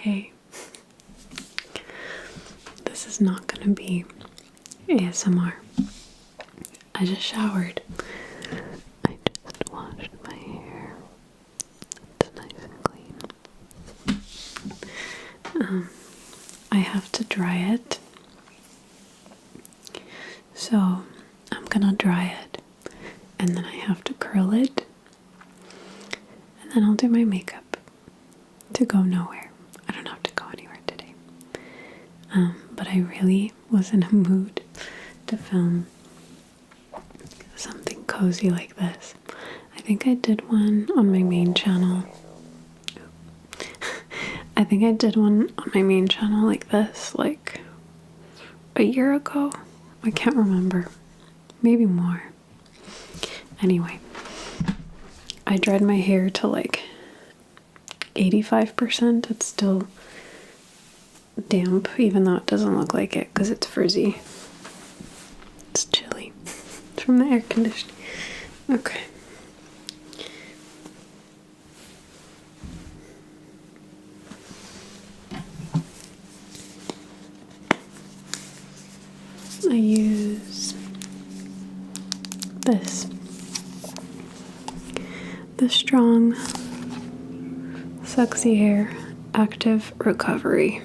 Hey, this is not gonna be ASMR. I just showered. I just washed my hair. It's nice and clean. I have to dry it. So I'm gonna dry it and then I have to curl it and then I'll do my makeup to go nowhere. I don't have to go anywhere today. But I really was in a mood to film something cozy like this. I think I did one on my main channel. I think I did one on my main channel like this, like a year ago. I can't remember. Maybe more. Anyway, I dried my hair to like 85%. It's still damp, even though it doesn't look like it because it's frizzy. It's chilly. It's from the air conditioning. Okay. I use this. The Strong Sexy Hair Active Recovery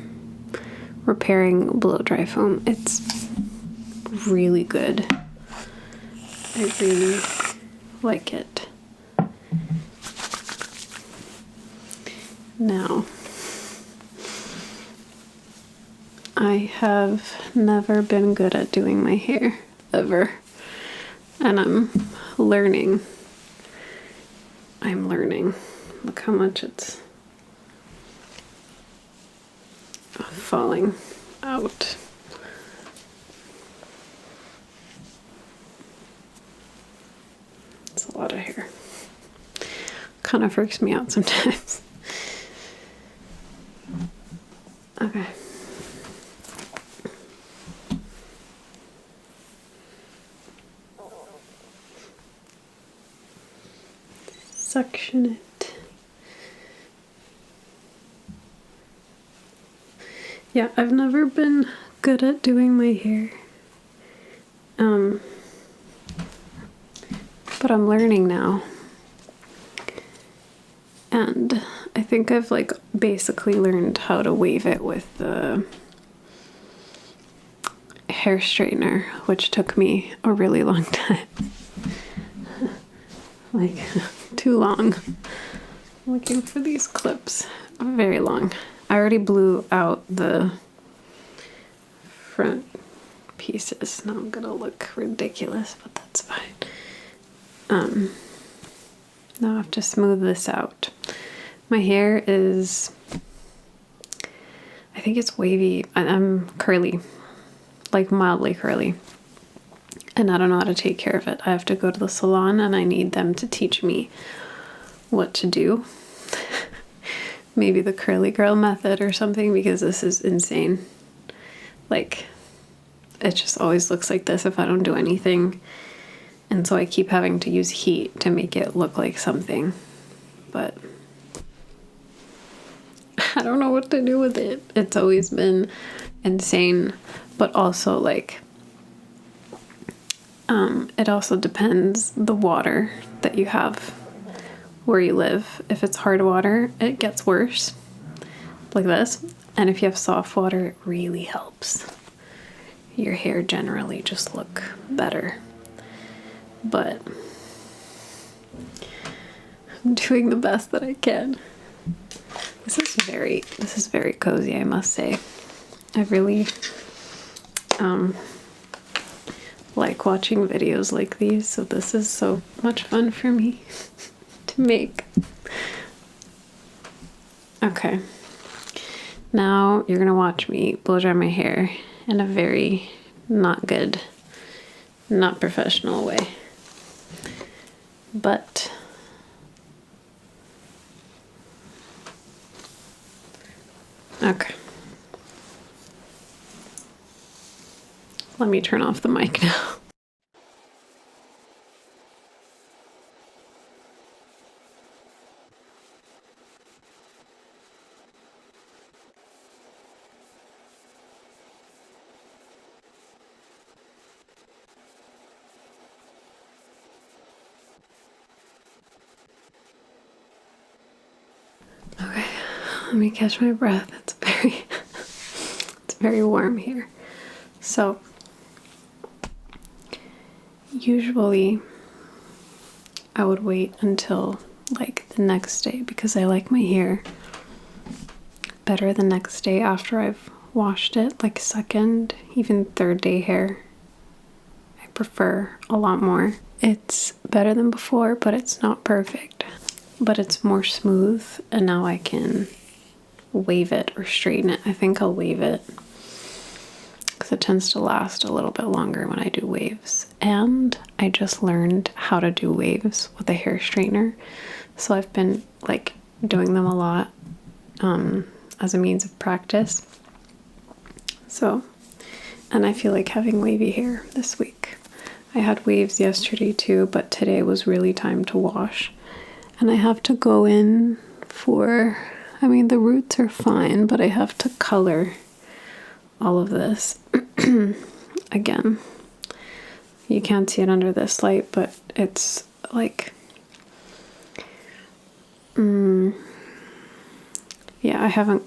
Repairing Blow Dry Foam. It's really good. I really like it. Now, I have never been good at doing my hair, ever. And I'm learning. Look how much it's falling out. It's a lot of hair. Kind of freaks me out sometimes. Okay. Suction it. Yeah, I've never been good at doing my hair. But I'm learning now. And I think I've like basically learned how to wave it with the hair straightener, which took me a really long time. Like, too long. I'm looking for these clips. Very long. I already blew out the front pieces. Now I'm gonna look ridiculous, but that's fine. Now I have to smooth this out. My hair is, I think it's wavy. I'm curly, like mildly curly. And I don't know how to take care of it. I have to go to the salon and I need them to teach me what to do. Maybe the curly girl method or something, because this is insane. Like, it just always looks like this if I don't do anything. And so I keep having to use heat to make it look like something. But I don't know what to do with it. It's always been insane, but also like, it also depends the water that you have where you live. If it's hard water, it gets worse, like this. And if you have soft water, it really helps your hair generally just look better. But I'm doing the best that I can. This is very cozy, I must say. I really like watching videos like these, so this is so much fun for me to make. Okay, now you're gonna watch me blow dry my hair in a very not good, not professional way. But okay. Let me turn off the mic now. Let me catch my breath. It's very warm here. So usually I would wait until like the next day because I like my hair better the next day after I've washed it, like second, even third day hair. I prefer a lot more. It's better than before, but it's not perfect. But it's more smooth, and now I can wave it or straighten it. I think I'll wave it because it tends to last a little bit longer when I do waves. And I just learned how to do waves with a hair straightener, so I've been like doing them a lot as a means of practice. So, and I feel like having wavy hair this week. I had waves yesterday too, but today was really time to wash. And I have to go in for, I mean, the roots are fine, but I have to color all of this. Again, you can't see it under this light, but it's like, yeah, I haven't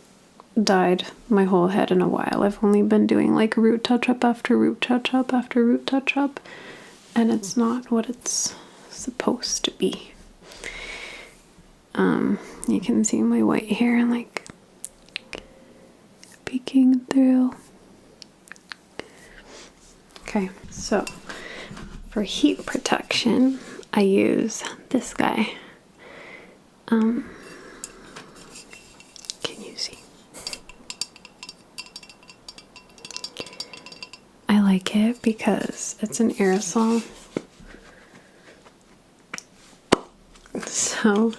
dyed my whole head in a while. I've only been doing like root touch-up after root touch-up after root touch-up, and it's not what it's supposed to be. You can see my white hair like peeking through. Okay, so for heat protection, I use this guy. Can you see? I like it because it's an aerosol. So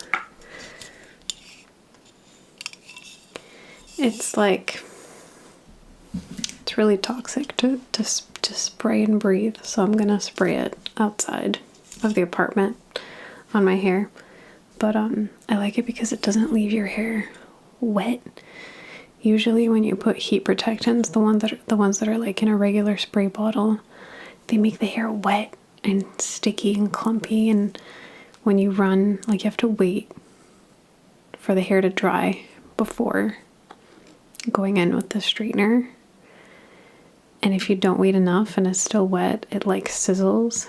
it's like, it's really toxic to spray and breathe, so I'm gonna spray it outside of the apartment on my hair. But I like it because it doesn't leave your hair wet. Usually when you put heat protectants, the ones that are like in a regular spray bottle, they make the hair wet and sticky and clumpy, and when you run, like, you have to wait for the hair to dry before going in with the straightener. And if you don't wait enough and it's still wet, it like sizzles.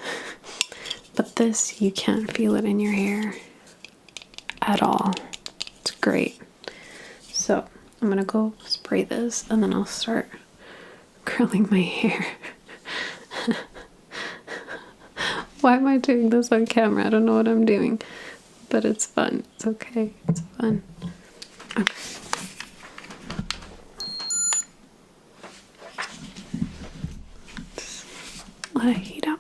But this, you can't feel it in your hair at all. It's great. So I'm gonna go spray this and then I'll start curling my hair. Why am I doing this on camera? I don't know what I'm doing, but it's fun. It's okay. It's fun. Okay. Just let it heat up.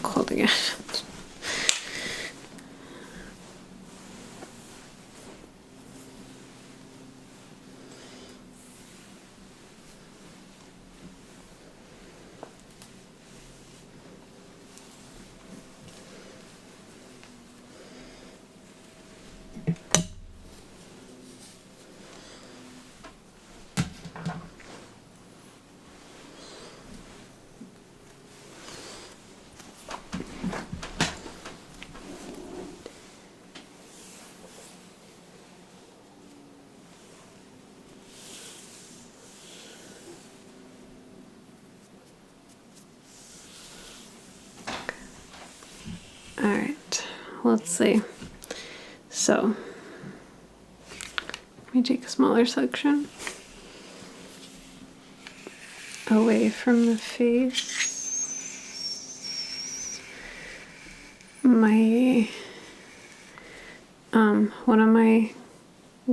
Cold again. All right, let's see. So let me take a smaller section away from the face. My one of my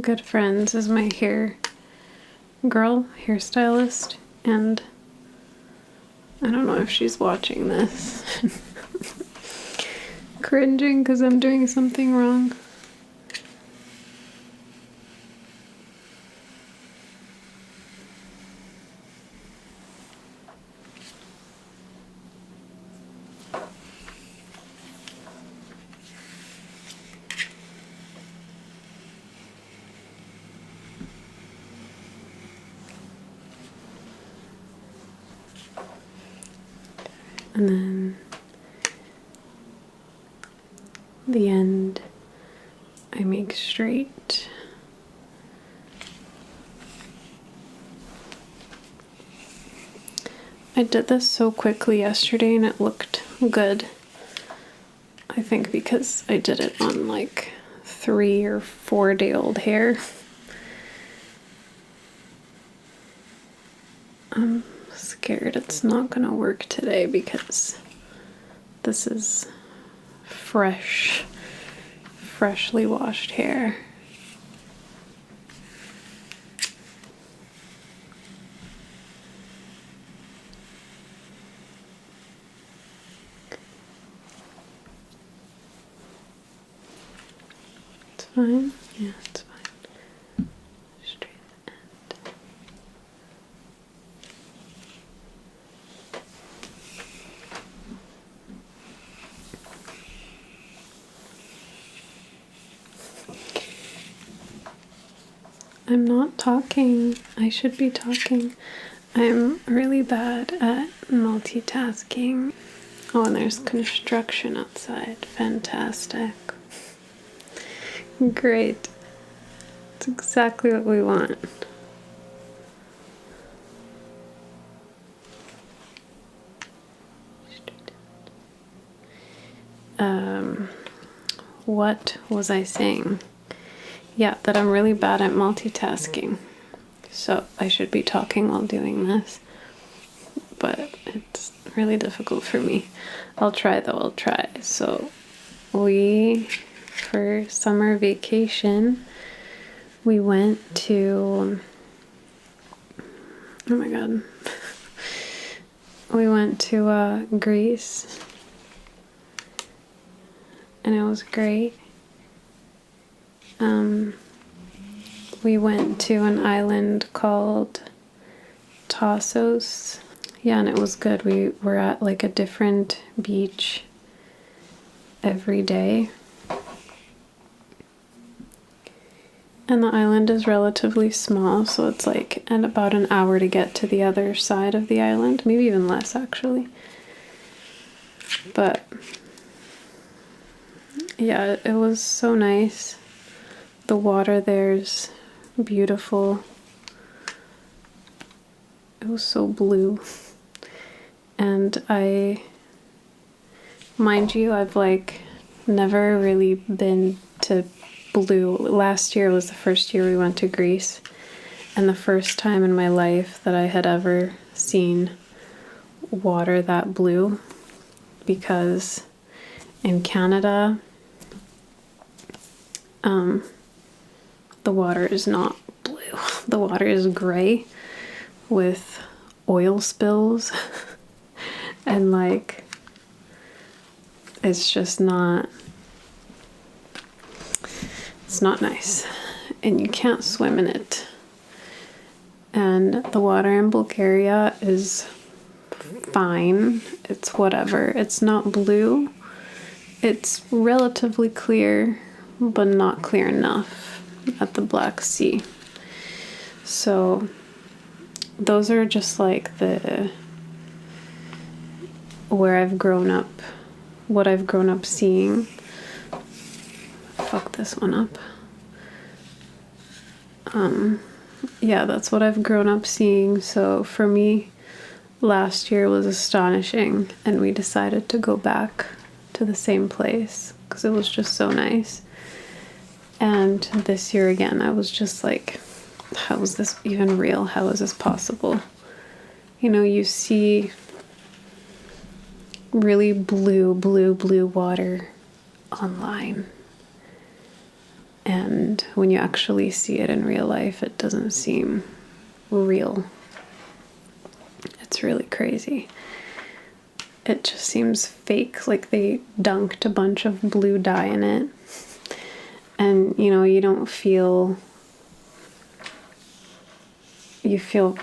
good friends is my hairstylist, and I don't know if she's watching this. Cringing because I'm doing something wrong. and then the end I make straight. I did this so quickly yesterday and it looked good. I think because I did it on like 3 or 4 day old hair. I'm scared it's not gonna work today because this is freshly washed hair. It's fine? Yeah, it's fine. Straight end. I'm not talking. I should be talking. I'm really bad at multitasking. Oh, and there's construction outside. Fantastic. Great. It's exactly what we want. What was I saying? Yeah, that I'm really bad at multitasking. So I should be talking while doing this. But it's really difficult for me. I'll try though, I'll try. So for summer vacation, we went to, oh my god, we went to Greece, and it was great. We went to an island called Tassos. Yeah, and it was good. We were at like a different beach every day. And the island is relatively small, so it's like about an hour to get to the other side of the island, maybe even less actually. But yeah, it was so nice. The water there's beautiful. It was so blue. And mind you, I've like never really been to blue. Last year was the first year we went to Greece, and the first time in my life that I had ever seen water that blue, because in Canada, the water is not blue. The water is gray with oil spills and like it's just not, it's not nice, and you can't swim in it. And the water in Bulgaria is fine. It's whatever. It's not blue. It's relatively clear, but not clear enough at the Black Sea. So those are just like where I've grown up, what I've grown up seeing. Fuck this one up. Yeah, that's what I've grown up seeing. So for me, last year was astonishing, and we decided to go back to the same place because it was just so nice. And this year again, I was just like, how is this even real? How is this possible? You know, you see really blue water online, and when you actually see it in real life, it doesn't seem real. It's really crazy. It just seems fake, like they dunked a bunch of blue dye in it. And, you know, you don't feel, you feel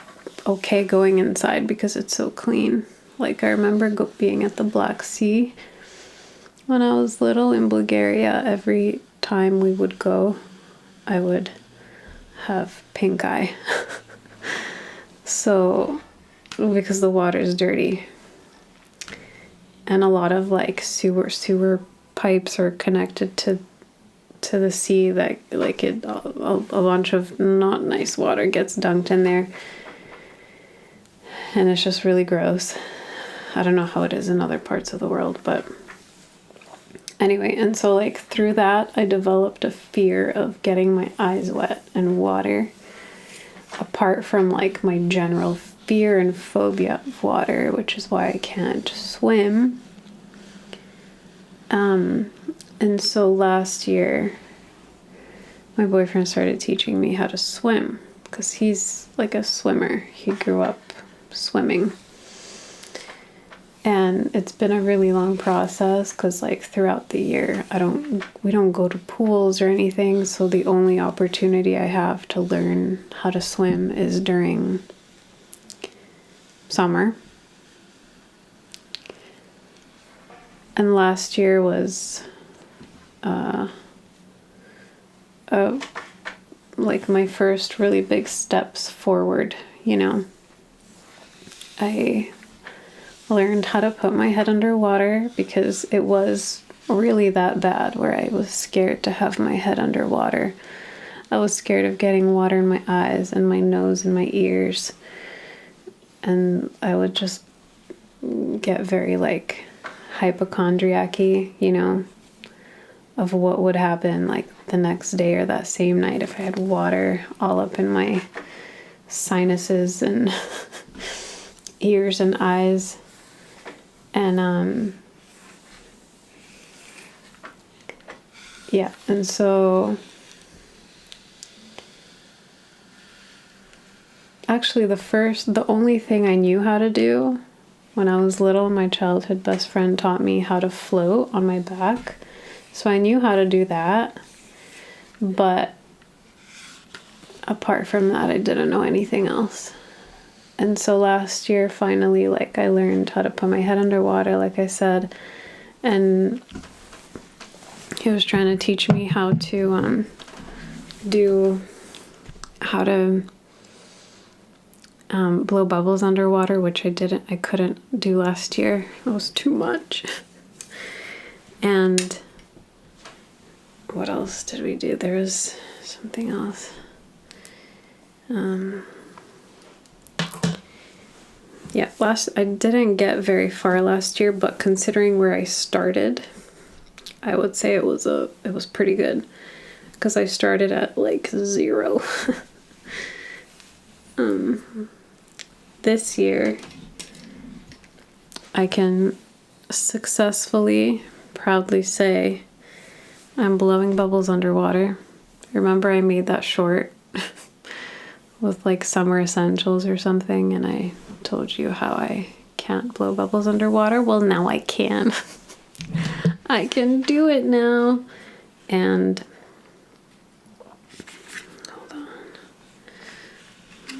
okay going inside because it's so clean. Like, I remember being at the Black Sea when I was little in Bulgaria. Every time we would go, I would have pink eye. So, because the water is dirty. and a lot of like sewer pipes are connected to the sea, that like a bunch of not nice water gets dunked in there, and it's just really gross. I don't know how it is in other parts of the world, but anyway, and so like through that I developed a fear of getting my eyes wet in water, apart from like my general fear and phobia of water, which is why I can't swim. And so last year my boyfriend started teaching me how to swim, because he's like a swimmer. He grew up swimming. And it's been a really long process, because like throughout the year we don't go to pools or anything, so the only opportunity I have to learn how to swim is during summer. And last year was like my first really big steps forward, you know. I learned how to put my head underwater, because it was really that bad where I was scared to have my head underwater. I was scared of getting water in my eyes and my nose and my ears, and I would just get very like hypochondriac-y, you know, of what would happen like the next day or that same night if I had water all up in my sinuses and ears and eyes. And yeah, and so actually the only thing I knew how to do when I was little, my childhood best friend taught me how to float on my back. So I knew how to do that, but apart from that, I didn't know anything else. And so last year, finally, like I learned how to put my head underwater, like I said, and he was trying to teach me how to blow bubbles underwater, which I couldn't do last year. It was too much. And what else did we do? There was something else. Yeah, I didn't get very far last year, but considering where I started, I would say it was pretty good, because I started at like 0. This year I can successfully, proudly say I'm blowing bubbles underwater. Remember I made that short with like summer essentials or something, and I told you how I can't blow bubbles underwater? Well, now I can. I can do it now. And hold on.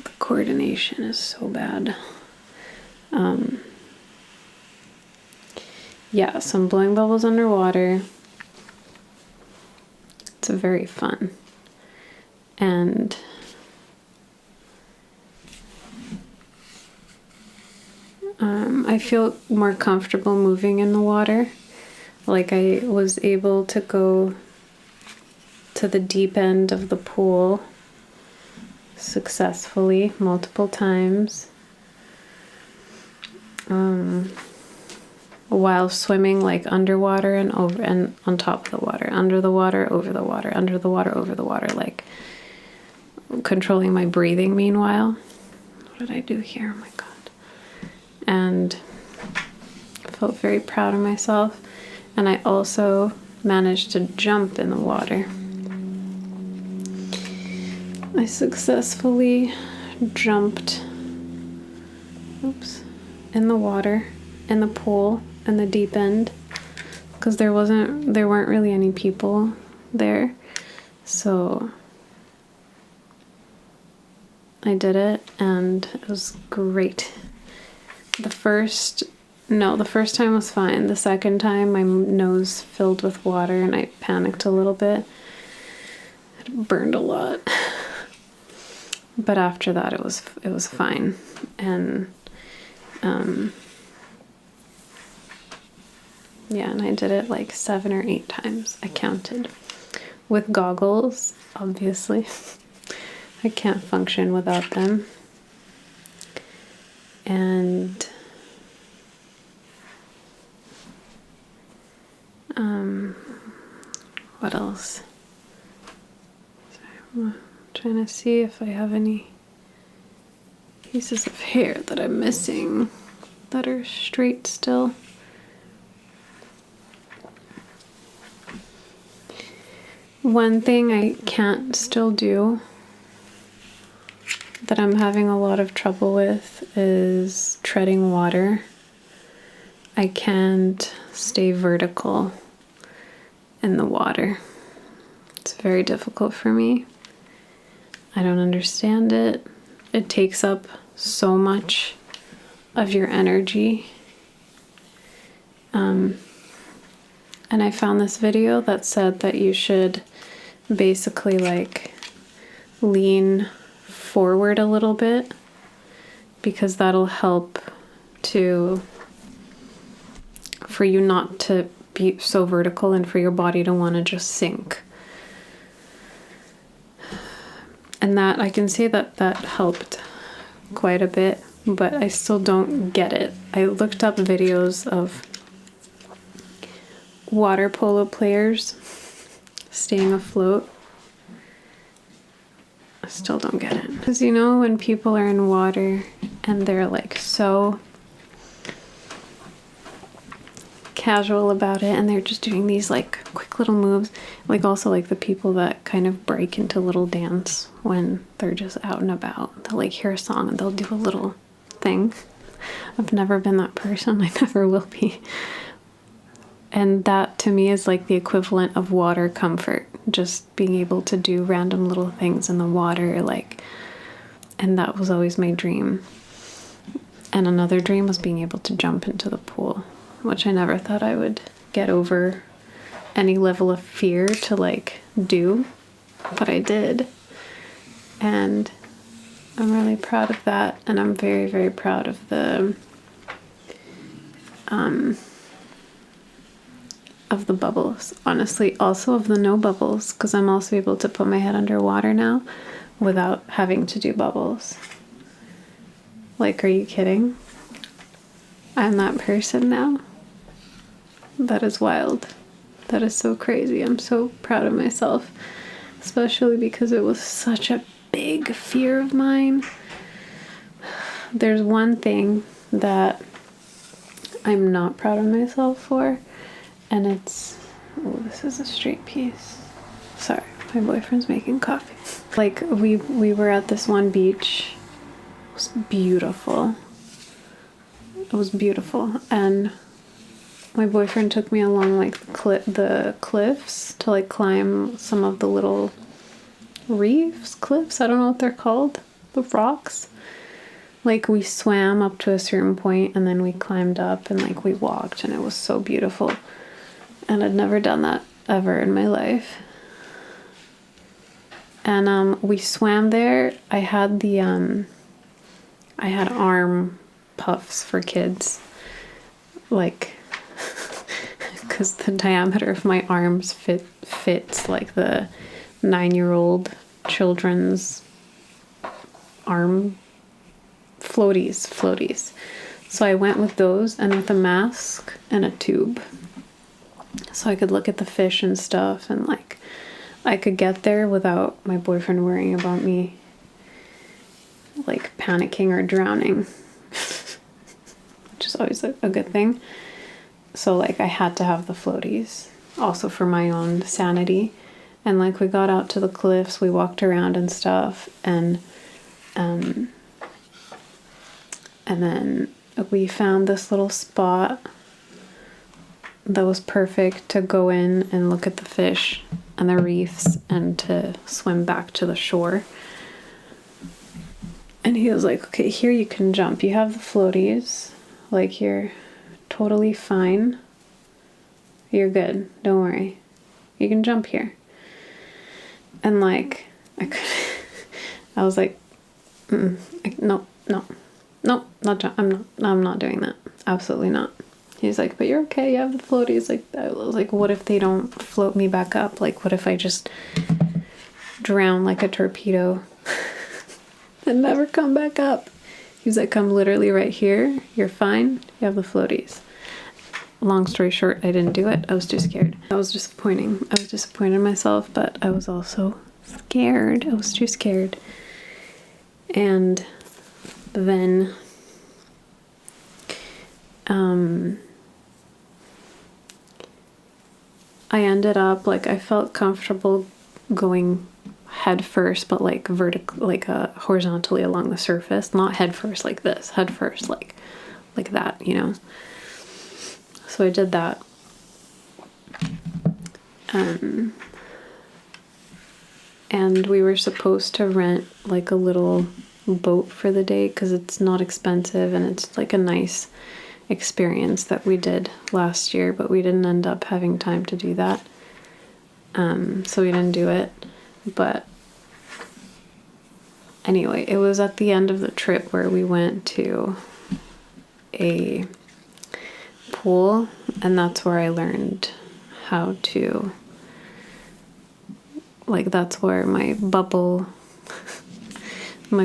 The coordination is so bad. Yeah, so I'm blowing bubbles underwater. It's very fun. And I feel more comfortable moving in the water. Like I was able to go to the deep end of the pool successfully multiple times, while swimming like underwater and over and on top of the water, under the water, over the water, under the water, over the water, like controlling my breathing meanwhile. What did I do here? Oh my God. And I felt very proud of myself. And I also managed to jump in the water. I successfully jumped, in the water, in the pool, in the deep end, because there weren't really any people there. So I did it, and it was great. The first time was fine. The second time, my nose filled with water and I panicked a little bit. It burned a lot. But after that, it was fine. And Yeah, and I did it like 7 or 8 times. I counted. With goggles, obviously. I can't function without them. And what else? Sorry, I'm trying to see if I have any pieces of hair that I'm missing that are straight still. One thing I can't still do that I'm having a lot of trouble with is treading water. I can't stay vertical in the water. It's very difficult for me. I don't understand it. It takes up so much of your energy. And I found this video that said that you should basically like lean forward a little bit, because that'll help for you not to be so vertical and for your body to want to just sink. And that I can say that helped quite a bit, but I still don't get it. I looked up videos of water polo players staying afloat. I still don't get it. Because you know when people are in water and they're like so casual about it and they're just doing these like quick little moves, like also like the people that kind of break into little dance when they're just out and about. They'll like hear a song and they'll do a little thing. I've never been that person. I never will be. And that to me is like the equivalent of water comfort, just being able to do random little things in the water, like, and that was always my dream. And another dream was being able to jump into the pool, which I never thought I would get over any level of fear to like do, but I did. And I'm really proud of that, and I'm very, very proud of the bubbles, honestly, also of the no bubbles, because I'm also able to put my head underwater now without having to do bubbles. Like, are you kidding? I'm that person now? That is wild. That is so crazy. I'm so proud of myself, especially because it was such a big fear of mine. There's one thing that I'm not proud of myself for, and it's, oh, this is a straight piece. Sorry, my boyfriend's making coffee. Like, we were at this one beach. It was beautiful. It was beautiful. And my boyfriend took me along like the cliffs to like climb some of the little reefs, cliffs, I don't know what they're called, the rocks. Like, we swam up to a certain point and then we climbed up and like we walked, and it was so beautiful. And I'd never done that ever in my life. And we swam there. I had arm puffs for kids, like, because the diameter of my arms fits like the 9-year-old children's arm floaties. So I went with those and with a mask and a tube, so I could look at the fish and stuff, and like I could get there without my boyfriend worrying about me like panicking or drowning, which is always a good thing. So like I had to have the floaties also for my own sanity. And like we got out to the cliffs, we walked around and stuff, and then we found this little spot that was perfect to go in and look at the fish and the reefs and to swim back to the shore. And he was like, okay, here you can jump. You have the floaties. Like, you're totally fine. You're good. Don't worry. You can jump here. And like, I was like, no, not jump. I'm not doing that. Absolutely not. He's like, but you're okay, you have the floaties. Like, I was like, what if they don't float me back up? Like, what if I just drown like a torpedo and never come back up? He's like, I'm literally right here. You're fine. You have the floaties. Long story short, I didn't do it. I was too scared. I was disappointing. I was disappointed in myself, but I was also scared. I was too scared. And then I ended up, like, I felt comfortable going head first, but like horizontally along the surface, not head first like this, head first like that, you know. So I did that. And we were supposed to rent like a little boat for the day because it's not expensive and it's like a nice experience that we did last year, but we didn't end up having time to do that. So we didn't do it. But anyway, it was at the end of the trip where we went to a pool, and that's where I learned how to, like, that's where my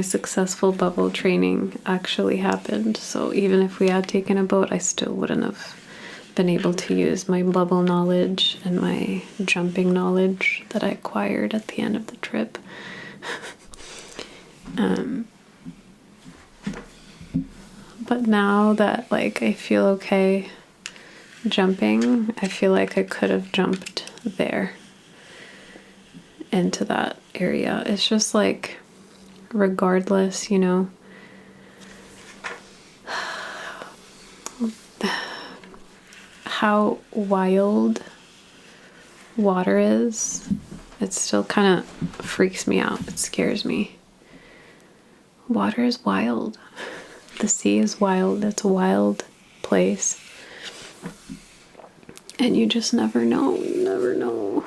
successful bubble training actually happened. So even if we had taken a boat, I still wouldn't have been able to use my bubble knowledge and my jumping knowledge that I acquired at the end of the trip. But now that, like, I feel okay jumping, I feel like I could have jumped there into that area. It's just like, regardless, you know, how wild water is, it still kind of freaks me out. It scares me. Water is wild. The sea is wild. It's a wild place. And you just never know. You never know.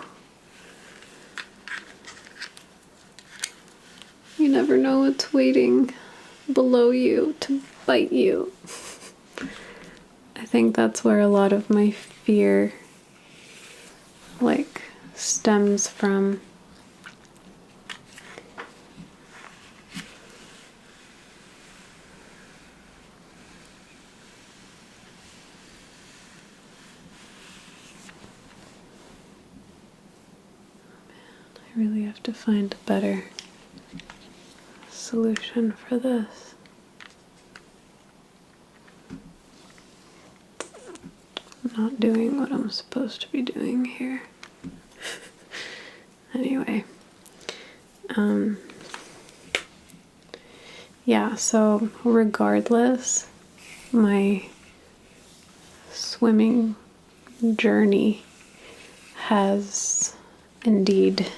You never know what's waiting below you to bite you. I think that's where a lot of my fear, like, stems from. I really have to find a better solution for this. I'm not doing what I'm supposed to be doing here. Anyway, yeah, so regardless, my swimming journey has indeed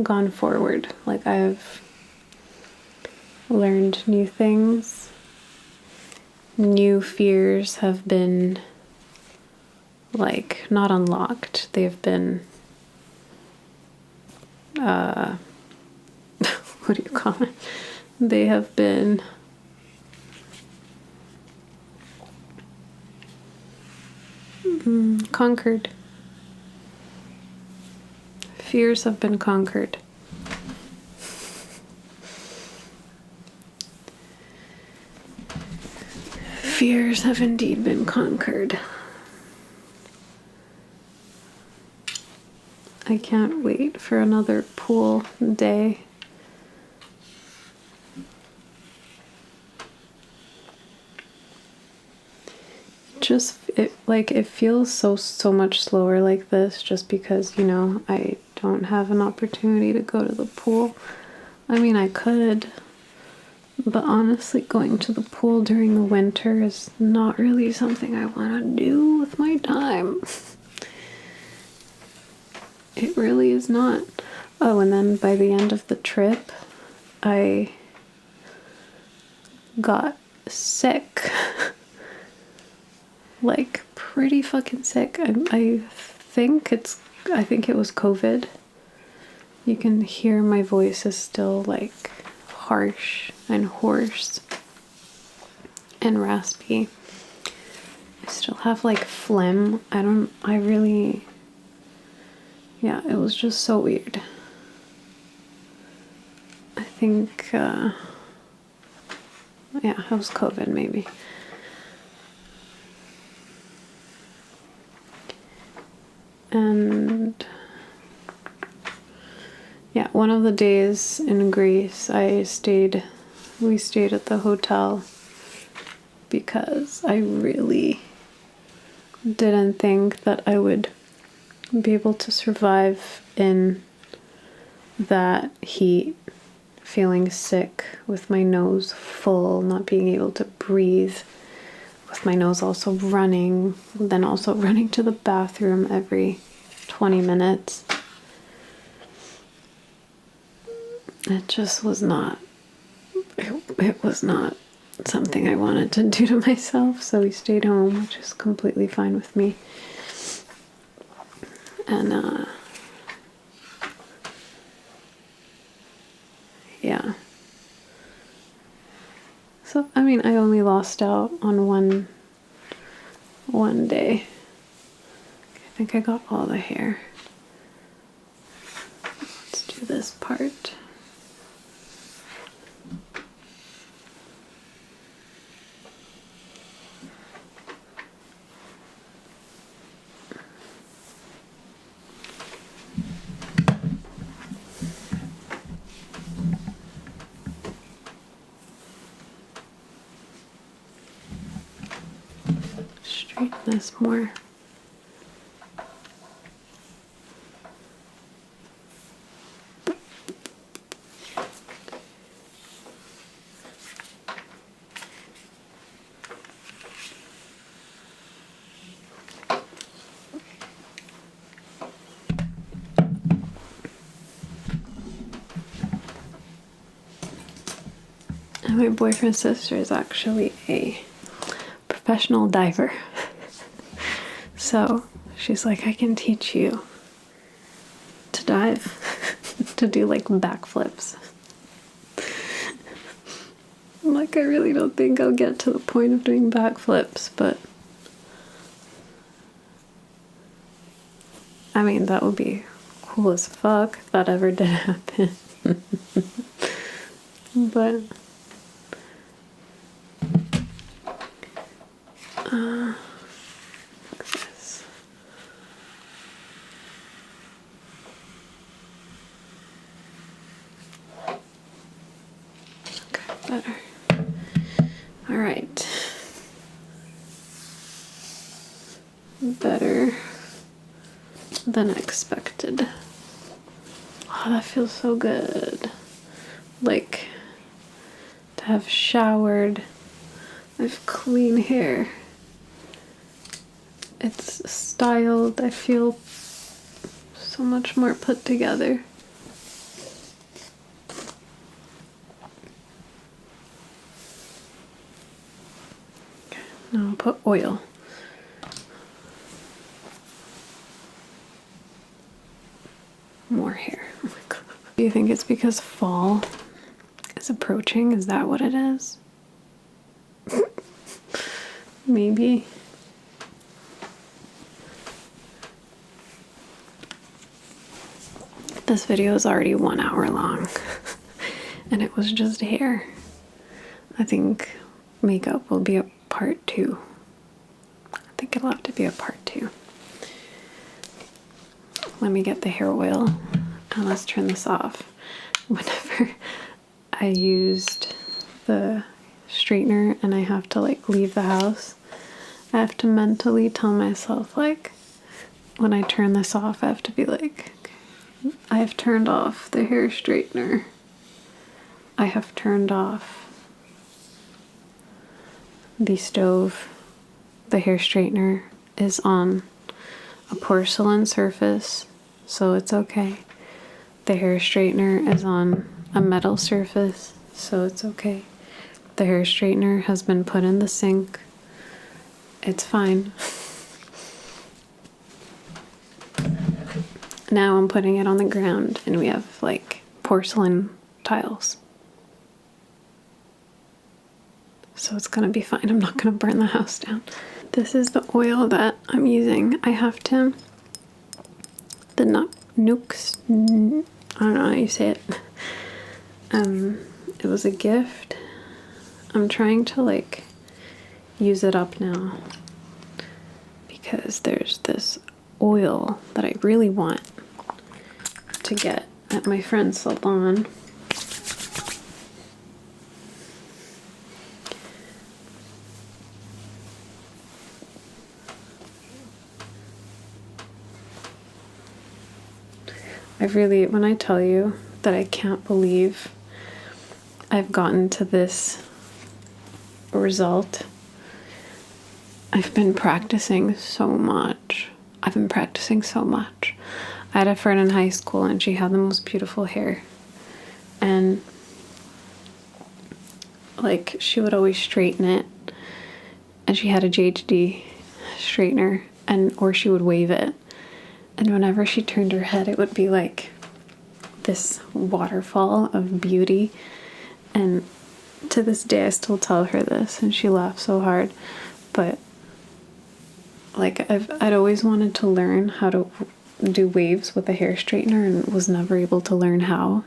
gone forward. Like, I've learned new things. New fears have been, like, not unlocked. They've been, what do you call it? They have been conquered. Fears have been conquered. Fears have indeed been conquered. I can't wait for another pool day. It feels so much slower like this just because, you know, I don't have an opportunity to go to the pool. I mean, I could, but honestly, going to the pool during the winter is not really something I want to do with my time. It really is not. Oh, and then by the end of the trip, I got sick. Like, pretty fucking sick. I think it was COVID. You can hear my voice is still, like, harsh and hoarse and raspy. I still have like phlegm. Yeah, it was just so weird. I think, yeah, it was COVID maybe. And yeah, one of the days in Greece, we stayed at the hotel because I really didn't think that I would be able to survive in that heat, feeling sick, with my nose full, not being able to breathe, with my nose also running, then also running to the bathroom every 20 minutes. It just was not, it was not something I wanted to do to myself, so we stayed home, which is completely fine with me. And yeah. So, I mean, I only lost out on one day. I think I got all the hair. Let's do this part. Straighten this more. And my boyfriend's sister is actually a professional diver. So she's like, I can teach you to dive, to do like backflips. I'm like, I really don't think I'll get to the point of doing backflips, but I mean, that would be cool as fuck if that ever did happen. But look at this. Okay, better. All right. Better than expected. Oh, that feels so good. Like, to have showered, I have clean hair. It's styled. I feel so much more put together. Okay, now I'll put oil. More hair. Oh my god. Do you think it's because fall is approaching? Is that what it is? Maybe. This video is already 1 hour long and it was just hair. I think makeup will be a part 2. I think it'll have to be a part 2. Let me get the hair oil and let's turn this off. Whenever I used the straightener and I have to like leave the house, I have to mentally tell myself, like, when I turn this off, I have to be like, okay, I have turned off the hair straightener. I have turned off the stove. The hair straightener is on a porcelain surface, so it's okay. The hair straightener is on a metal surface, so it's okay. The hair straightener has been put in the sink. It's fine. Now I'm putting it on the ground and we have like porcelain tiles. so it's gonna be fine. I'm not gonna burn the house down. This is the oil that I'm using. I have to, the nukes, I don't know how you say it. It was a gift. I'm trying to like use it up now because there's this oil that I really want to get at my friend's salon. When I tell you that I can't believe I've gotten to this result, I've been practicing so much. I had a friend in high school and she had the most beautiful hair. And like she would always straighten it. And she had a JHD straightener or she would wave it. And whenever she turned her head, it would be like this waterfall of beauty. And to this day, I still tell her this, and she laughs so hard. But like I'd always wanted to learn how to do waves with a hair straightener, and was never able to learn how.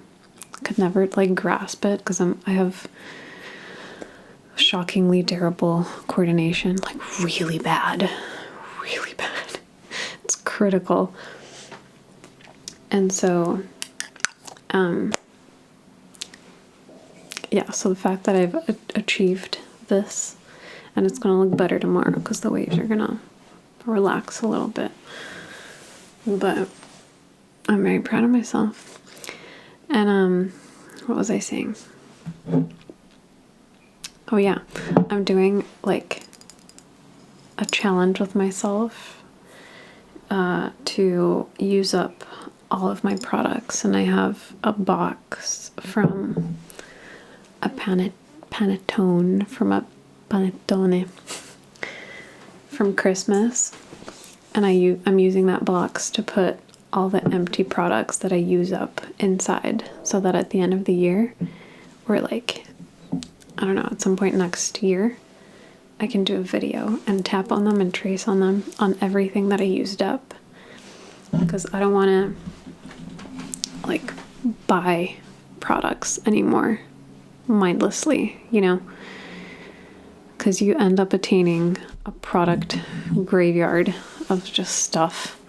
Could never like grasp it because I have shockingly terrible coordination, like really bad. It's critical. And so, yeah, so the fact that I've achieved this, and it's going to look better tomorrow because the waves are going to relax a little bit. But I'm very proud of myself. And, what was I saying? Oh yeah, I'm doing like a challenge with myself to use up all of my products, and I have a box from a panettone from Christmas, and I'm using that box to put all the empty products that I use up inside, so that at the end of the year, or like, I don't know, at some point next year, I can do a video and tap on them and trace on them on everything that I used up, because I don't want to like buy products anymore mindlessly, you know, because you end up attaining a product graveyard of just stuff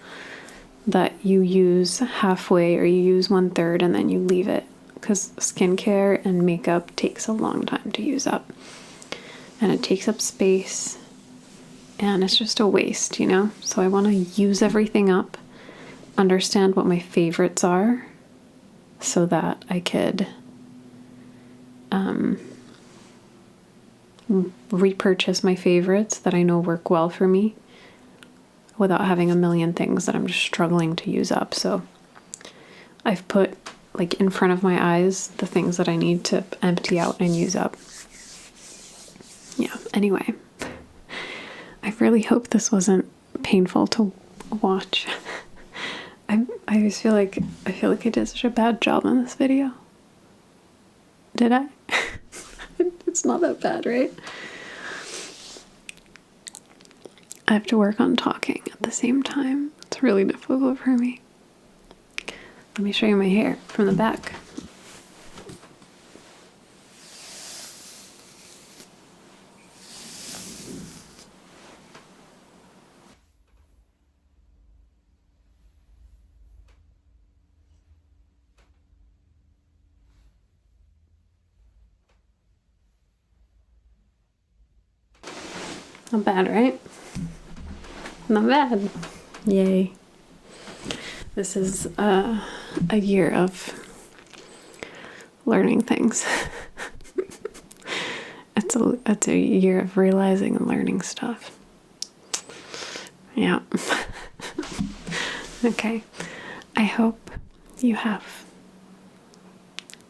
that you use halfway or you use 1/3 and then you leave it, because skincare and makeup takes a long time to use up, and it takes up space, and it's just a waste, you know. So I want to use everything up, understand what my favorites are, so that I could repurchase my favorites that I know work well for me without having a million things that I'm just struggling to use up. So I've put like in front of my eyes the things that I need to empty out and use up. Yeah, anyway, I really hope this wasn't painful to watch. I always feel like I did such a bad job on this video. Did I? It's not that bad, right? I have to work on talking at the same time. It's really difficult for me. Let me show you my hair from the back. Not bad, right? Not bad. Yay. This is a year of learning things. It's a year of realizing and learning stuff. Yeah. Okay. I hope you have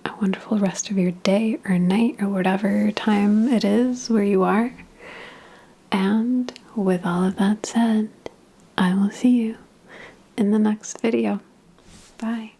a wonderful rest of your day or night or whatever time it is where you are. And with all of that said, I will see you in the next video. Bye.